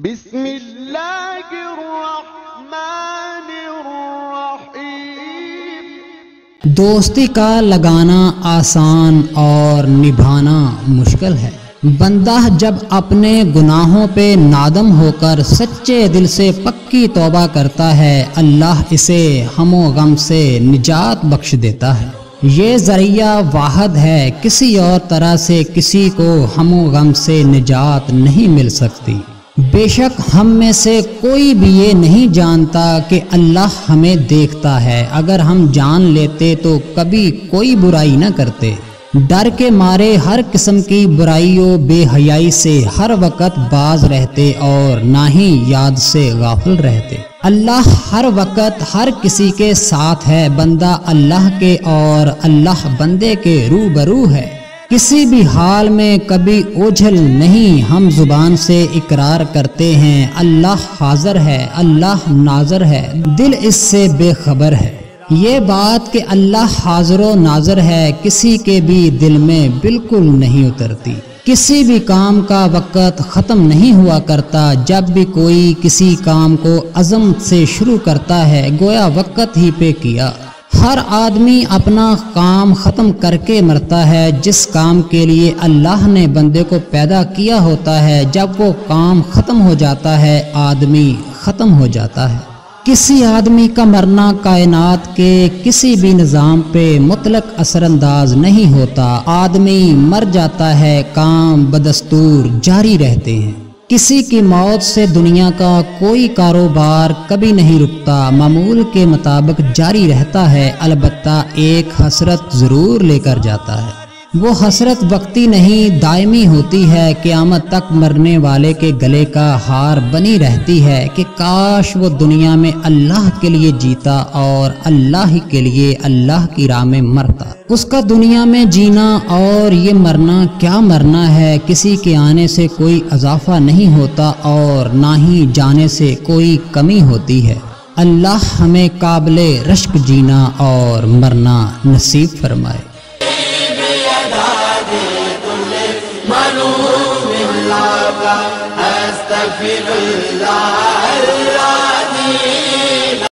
بسم اللہ الرحمن الرحیم۔ دوستی کا لگانا آسان اور نبھانا مشکل ہے۔ بندہ جب اپنے گناہوں پہ نادم ہو کر سچے دل سے پکی توبہ کرتا ہے، اللہ اسے ہم و غم سے نجات بخش دیتا ہے۔ یہ ذریعہ واحد ہے، کسی اور طرح سے کسی کو ہم و غم سے نجات نہیں مل سکتی۔ بے شک ہم میں سے کوئی بھی یہ نہیں جانتا کہ اللہ ہمیں دیکھتا ہے، اگر ہم جان لیتے تو کبھی کوئی برائی نہ کرتے۔ ڈر کے مارے ہر قسم کی برائیوں بے حیائی سے ہر وقت باز رہتے اور نہ ہی یاد سے غافل رہتے۔ اللہ ہر وقت ہر کسی کے ساتھ ہے، بندہ اللہ کے اور اللہ بندے کے روبرو ہے۔ کسی بھی حال میں کبھی اوجھل نہیں، ہم زبان سے اقرار کرتے ہیں اللہ حاضر ہے، اللہ ناظر ہے، دل اس سے بے خبر ہے۔ یہ بات کہ اللہ حاضر و ناظر ہے کسی کے بھی دل میں بالکل نہیں اترتی۔ کسی بھی کام کا وقت ختم نہیں ہوا کرتا، جب بھی کوئی کسی کام کو عزم سے شروع کرتا ہے گویا وقت ہی پہ کیا۔ ہر آدمی اپنا کام ختم کر کے مرتا ہے، جس کام کے لیے اللہ نے بندے کو پیدا کیا ہوتا ہے جب وہ کام ختم ہو جاتا ہے آدمی ختم ہو جاتا ہے۔ کسی آدمی کا مرنا کائنات کے کسی بھی نظام پہ مطلق اثر انداز نہیں ہوتا، آدمی مر جاتا ہے، کام بدستور جاری رہتے ہیں۔ کسی کی موت سے دنیا کا کوئی کاروبار کبھی نہیں رکتا، معمول کے مطابق جاری رہتا ہے، البتہ ایک حسرت ضرور لے کر جاتا ہے۔ وہ حسرت وقتی نہیں دائمی ہوتی ہے، قیامت تک مرنے والے کے گلے کا ہار بنی رہتی ہے کہ کاش وہ دنیا میں اللہ کے لیے جیتا اور اللہ ہی کے لیے اللہ کی راہ میں مرتا۔ اس کا دنیا میں جینا اور یہ مرنا کیا مرنا ہے، کسی کے آنے سے کوئی اضافہ نہیں ہوتا اور نہ ہی جانے سے کوئی کمی ہوتی ہے۔ اللہ ہمیں قابل رشک جینا اور مرنا نصیب فرمائے۔ استغفر اللہ العظیم۔